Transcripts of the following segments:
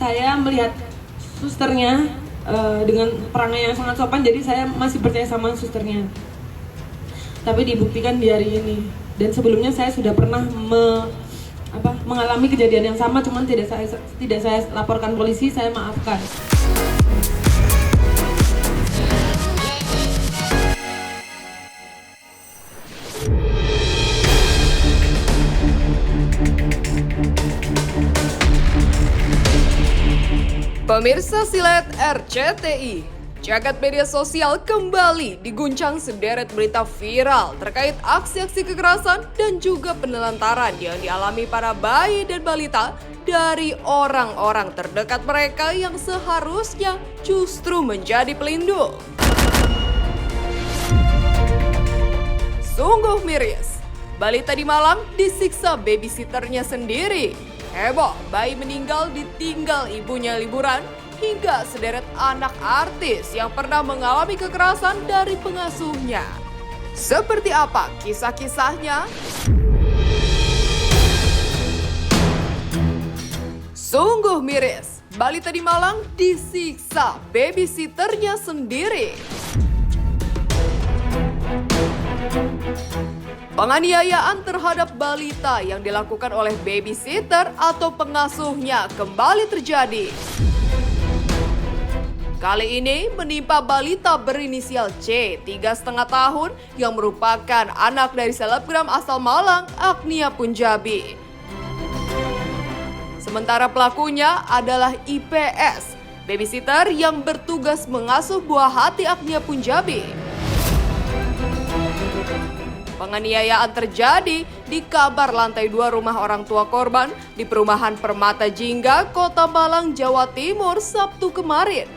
saya melihat susternya dengan perangai yang sangat sopan, jadi saya masih percaya sama susternya. Tapi dibuktikan di hari ini. Dan sebelumnya saya sudah pernah mengalami kejadian yang sama, cuman tidak saya laporkan polisi, saya maafkan. Pemirsa Silet RCTI, jagat media sosial kembali diguncang sederet berita viral terkait aksi-aksi kekerasan dan juga penelantaran yang dialami para bayi dan balita dari orang-orang terdekat mereka yang seharusnya justru menjadi pelindung. Sungguh miris, balita di Malang disiksa babysitternya sendiri. Heboh, bayi meninggal ditinggal ibunya liburan, hingga sederet anak artis yang pernah mengalami kekerasan dari pengasuhnya. Seperti apa kisah-kisahnya? Sungguh miris, balita di Malang disiksa babysitternya sendiri. Penganiayaan terhadap balita yang dilakukan oleh babysitter atau pengasuhnya kembali terjadi. Kali ini menimpa balita berinisial C, 3,5 tahun, yang merupakan anak dari selebgram asal Malang, Agnia Punjabi. Sementara pelakunya adalah IPS, babysitter yang bertugas mengasuh buah hati Agnia Punjabi. Penganiayaan terjadi di kamar lantai 2 rumah orang tua korban di perumahan Permata Jingga, Kota Malang, Jawa Timur, Sabtu kemarin.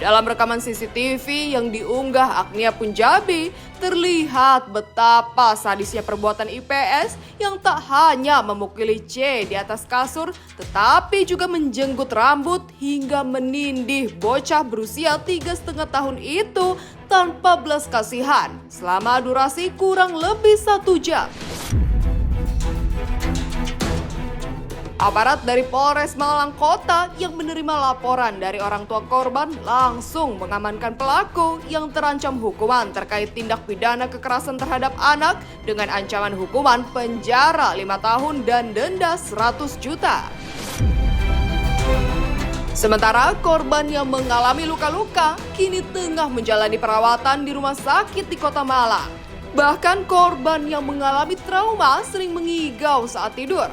Dalam rekaman CCTV yang diunggah Agnia Punjabi, terlihat betapa sadisnya perbuatan IPS yang tak hanya memukuli C di atas kasur, tetapi juga menjenggut rambut hingga menindih bocah berusia 3,5 tahun itu tanpa belas kasihan selama durasi kurang lebih 1 jam. Aparat dari Polres Malang Kota yang menerima laporan dari orang tua korban langsung mengamankan pelaku yang terancam hukuman terkait tindak pidana kekerasan terhadap anak dengan ancaman hukuman penjara 5 tahun dan denda 100 juta. Sementara korban yang mengalami luka-luka kini tengah menjalani perawatan di rumah sakit di Kota Malang. Bahkan korban yang mengalami trauma sering mengigau saat tidur.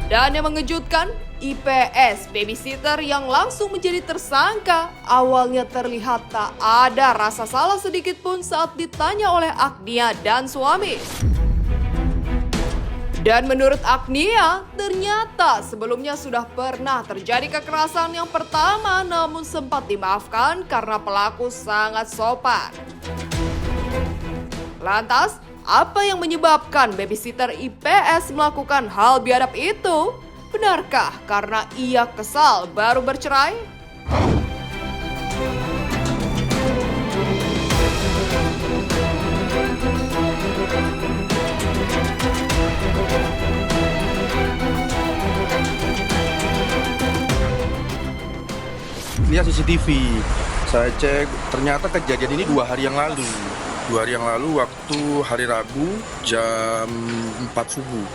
Dan yang mengejutkan, IPS, babysitter yang langsung menjadi tersangka, awalnya terlihat tak ada rasa salah sedikit pun saat ditanya oleh Agnia dan suami. Dan menurut Agnia, ternyata sebelumnya sudah pernah terjadi kekerasan yang pertama namun sempat dimaafkan karena pelaku sangat sopan. Lantas, apa yang menyebabkan babysitter IPS melakukan hal biadab itu? Benarkah karena ia kesal baru bercerai? Lihat CCTV, saya cek ternyata kejadian ini 2 hari yang lalu. 2 hari yang lalu waktu hari Rabu jam 4 subuh.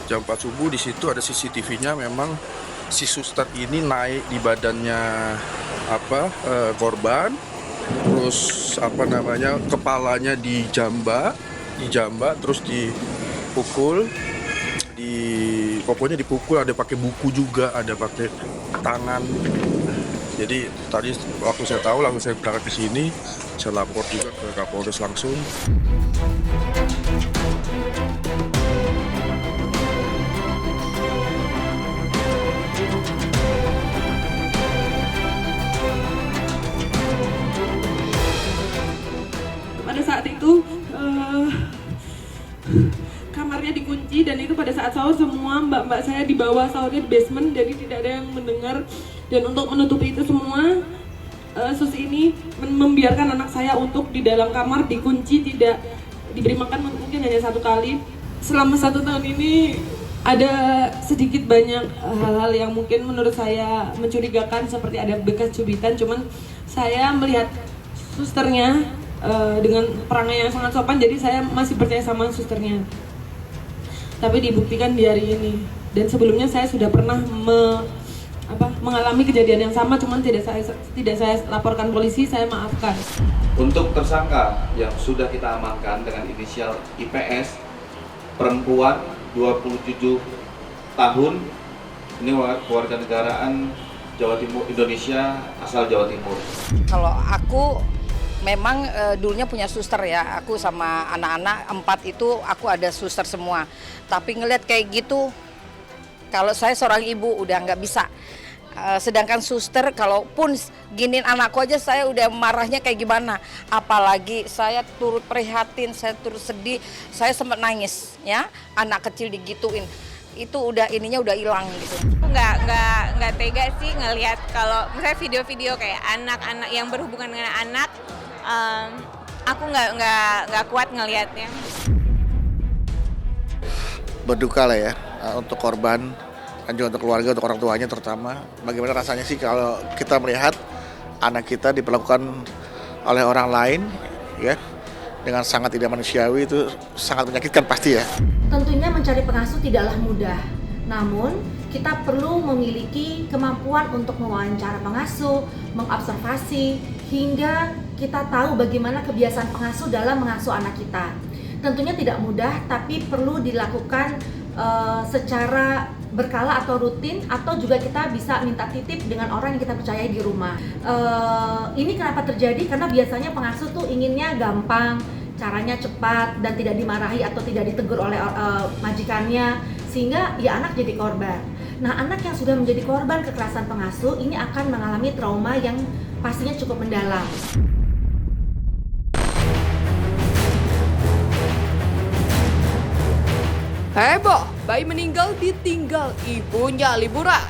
Jam 4 subuh di situ ada CCTV-nya, memang si suster ini naik di badannya korban, terus kepalanya dijambak, terus dipukul, pokoknya dipukul, ada pakai buku juga, ada pakai tangan. Jadi tadi waktu saya tahu langsung saya berangkat ke sini, saya lapor juga ke Kapolres langsung. Pada saat itu kamarnya dikunci, dan itu pada saat sahur semua mbak-mbak saya di bawah sahurnya di basement, jadi tidak ada yang mendengar. Dan untuk menutupi itu semua, sus ini membiarkan anak saya untuk di dalam kamar dikunci, tidak diberi makan mungkin hanya 1 kali. Selama 1 tahun ini Ada sedikit banyak hal-hal yang mungkin menurut saya mencurigakan, seperti ada bekas cubitan, cuman saya melihat susternya dengan perangai yang sangat sopan, jadi saya masih percaya sama susternya. Tapi dibuktikan di hari ini, dan sebelumnya saya sudah pernah mengalami kejadian yang sama, cuman tidak saya laporkan polisi, saya maafkan. Untuk tersangka yang sudah kita amankan dengan inisial IPS, perempuan 27 tahun, ini warga negaraan Jawa Timur, Indonesia, asal Jawa Timur. Kalau aku memang dulunya punya suster ya, aku sama anak-anak 4 itu aku ada suster semua. Tapi ngelihat kayak gitu, kalau saya seorang ibu udah nggak bisa. Sedangkan suster kalaupun giniin anakku aja saya udah marahnya kayak gimana. Apalagi saya turut prihatin, saya turut sedih, saya sempat nangis ya. Anak kecil digituin, itu udah ininya udah hilang gitu. Nggak tega sih ngelihat kalau misalnya video-video kayak anak-anak yang berhubungan dengan anak, aku nggak kuat ngelihatnya. Berduka lah ya untuk korban, dan juga untuk keluarga, untuk orang tuanya terutama. Bagaimana rasanya sih kalau kita melihat anak kita diperlakukan oleh orang lain ya dengan sangat tidak manusiawi, itu sangat menyakitkan pasti ya. Tentunya mencari pengasuh tidaklah mudah, namun kita perlu memiliki kemampuan untuk mewawancara pengasuh, mengobservasi, hingga kita tahu bagaimana kebiasaan pengasuh dalam mengasuh anak kita. Tentunya tidak mudah, tapi perlu dilakukan secara berkala atau rutin, atau juga kita bisa minta titip dengan orang yang kita percaya di rumah. Ini kenapa terjadi? Karena biasanya pengasuh tuh inginnya gampang, caranya cepat, dan tidak dimarahi atau tidak ditegur oleh majikannya, sehingga ya anak jadi korban. Nah, anak yang sudah menjadi korban kekerasan pengasuh ini akan mengalami trauma yang pastinya cukup mendalam. Heboh, bayi meninggal ditinggal ibunya liburan.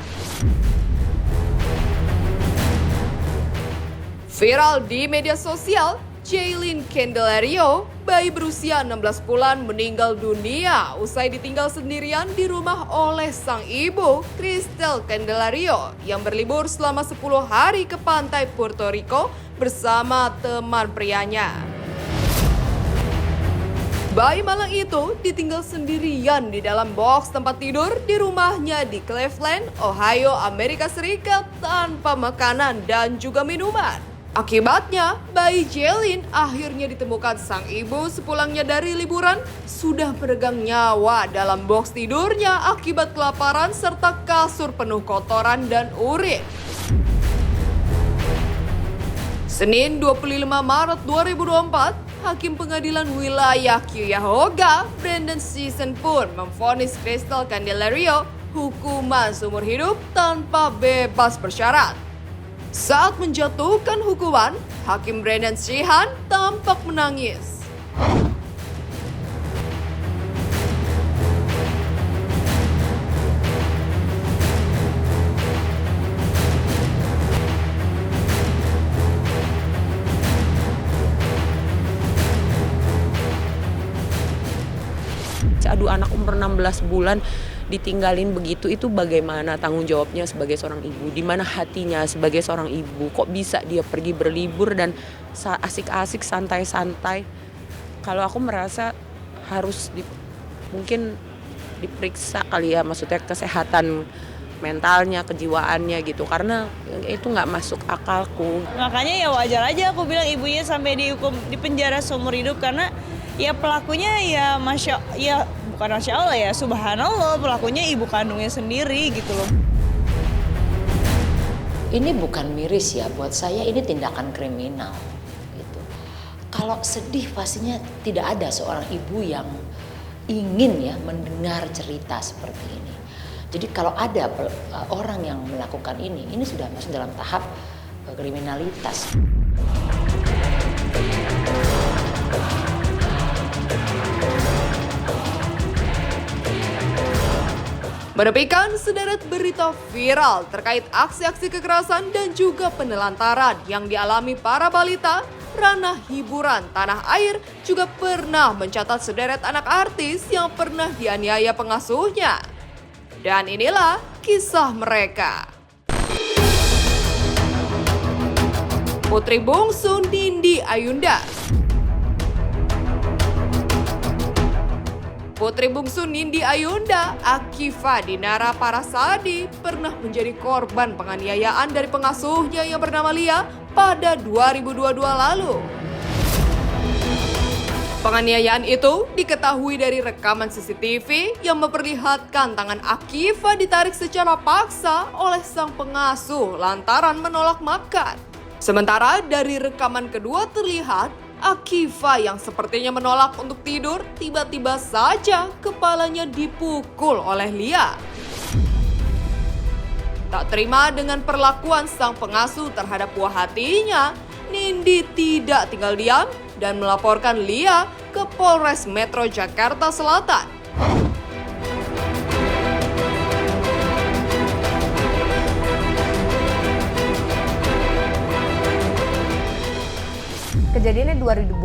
Viral di media sosial, Jaylin Candelario, bayi berusia 16 bulan meninggal dunia usai ditinggal sendirian di rumah oleh sang ibu, Crystal Candelario, yang berlibur selama 10 hari ke pantai Puerto Rico bersama teman prianya. Bayi malang itu ditinggal sendirian di dalam box tempat tidur di rumahnya di Cleveland, Ohio, Amerika Serikat tanpa makanan dan juga minuman. Akibatnya, bayi Jaylin akhirnya ditemukan sang ibu sepulangnya dari liburan sudah meregang nyawa dalam box tidurnya akibat kelaparan serta kasur penuh kotoran dan urin. Senin 25 Maret 2024, Hakim Pengadilan Wilayah Cuyahoga, Brandon Sisson pun memvonis Crystal Candelario hukuman seumur hidup tanpa bebas bersyarat. Saat menjatuhkan hukuman, Hakim Brandon Sisson tampak menangis. Aduh, anak umur 16 bulan ditinggalin begitu, itu bagaimana tanggung jawabnya sebagai seorang ibu? Di mana hatinya sebagai seorang ibu? Kok bisa dia pergi berlibur dan asik-asik, santai-santai? Kalau aku merasa harus mungkin diperiksa kali ya, maksudnya kesehatan mentalnya, kejiwaannya gitu, karena itu nggak masuk akalku. Makanya ya wajar aja aku bilang ibunya sampai dihukum di penjara seumur hidup, karena ya pelakunya bukan Masya Allah ya, subhanallah, pelakunya ibu kandungnya sendiri gitu loh. Ini bukan miris ya, buat saya ini tindakan kriminal gitu. Kalau sedih pastinya tidak ada seorang ibu yang ingin ya mendengar cerita seperti ini. Jadi kalau ada orang yang melakukan ini sudah masuk dalam tahap kriminalitas. Menepikan sederet berita viral terkait aksi-aksi kekerasan dan juga penelantaran yang dialami para balita, ranah hiburan tanah air juga pernah mencatat sederet anak artis yang pernah dianiaya pengasuhnya. Dan inilah kisah mereka. Putri bungsu Nindi Ayunda. Putri bungsu Nindi Ayunda, Akifa Dinara Parasadi, pernah menjadi korban penganiayaan dari pengasuhnya yang bernama Lia pada 2022 lalu. Penganiayaan itu diketahui dari rekaman CCTV yang memperlihatkan tangan Akifa ditarik secara paksa oleh sang pengasuh lantaran menolak makan. Sementara dari rekaman kedua terlihat Akifa yang sepertinya menolak untuk tidur, tiba-tiba saja kepalanya dipukul oleh Lia. Tak terima dengan perlakuan sang pengasuh terhadap buah hatinya, Nindi tidak tinggal diam dan melaporkan Lia ke Polres Metro Jakarta Selatan. Kejadiannya 2020,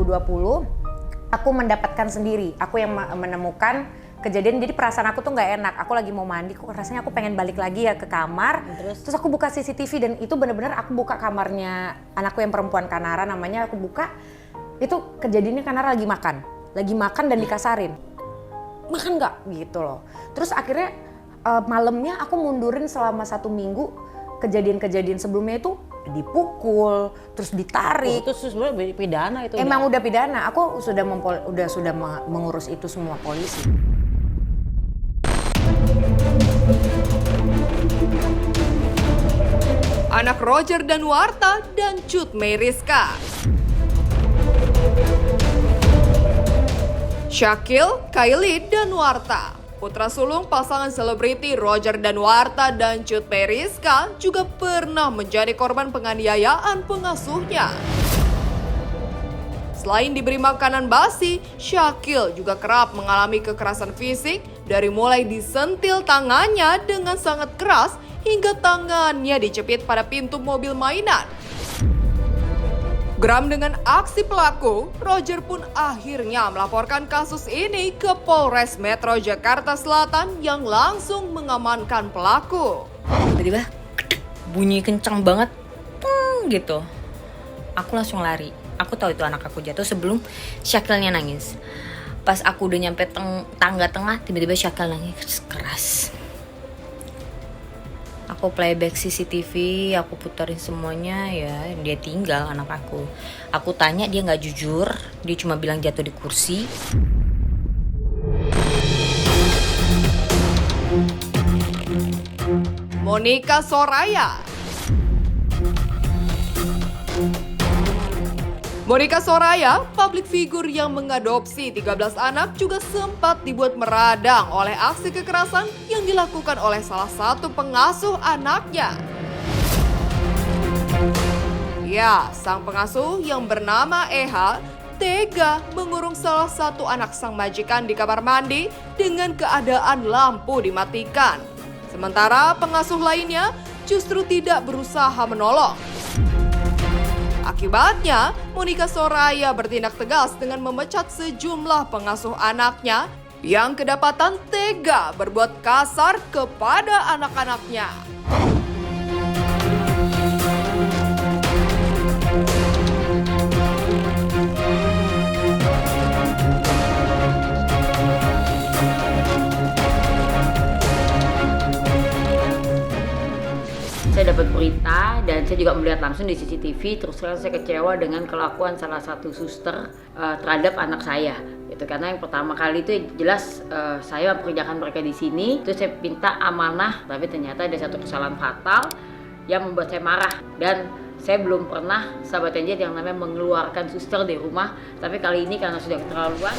aku mendapatkan sendiri, aku yang menemukan kejadian. Jadi perasaan aku tuh nggak enak, aku lagi mau mandi, kok rasanya aku pengen balik lagi ya ke kamar. Terus aku buka CCTV dan itu benar-benar aku buka kamarnya anakku yang perempuan, Kanara namanya, aku buka. Itu kejadiannya Kanara lagi makan dan dikasarin. Makan nggak? Gitu loh. Terus akhirnya malamnya aku mundurin selama 1 minggu kejadian-kejadian sebelumnya itu dipukul, terus ditarik. Itu sebenarnya pidana itu. Emang udah pidana. Aku sudah mengurus itu semua polisi. Anak Roger Danuarta dan Cut Meyriska. Syakil, Kylie Danuarta, putra sulung pasangan selebriti Roger Danuarta dan Cut Meyriska, juga pernah menjadi korban penganiayaan pengasuhnya. Selain diberi makanan basi, Syakil juga kerap mengalami kekerasan fisik, dari mulai disentil tangannya dengan sangat keras hingga tangannya dijepit pada pintu mobil mainan. Geram dengan aksi pelaku, Roger pun akhirnya melaporkan kasus ini ke Polres Metro Jakarta Selatan yang langsung mengamankan pelaku. Tiba-tiba bunyi kencang banget, gitu. Aku langsung lari. Aku tahu itu anak aku jatuh sebelum Syakilnya nangis. Pas aku udah nyampe tangga tengah, tiba-tiba Syakil nangis keras. Aku playback CCTV, aku puterin semuanya, ya dia tinggal anak aku. Aku tanya, dia nggak jujur, dia cuma bilang jatuh di kursi. Monica Soraya. Monica Soraya, publik figur yang mengadopsi 13 anak, juga sempat dibuat meradang oleh aksi kekerasan yang dilakukan oleh salah satu pengasuh anaknya. Ya, sang pengasuh yang bernama Eha tega mengurung salah satu anak sang majikan di kamar mandi dengan keadaan lampu dimatikan. Sementara pengasuh lainnya justru tidak berusaha menolong. Akibatnya, Monica Soraya bertindak tegas dengan memecat sejumlah pengasuh anaknya yang kedapatan tega berbuat kasar kepada anak-anaknya. Saya dapat berita dan saya juga melihat langsung di CCTV. Terus terang saya kecewa dengan kelakuan salah satu suster terhadap anak saya. Itu karena yang pertama kali itu jelas saya mempekerjakan mereka di sini. Terus saya minta amanah, tapi ternyata ada satu kesalahan fatal yang membuat saya marah. Dan saya belum pernah, sahabat Enjet, yang namanya mengeluarkan suster dari rumah. Tapi kali ini karena sudah keterlaluan.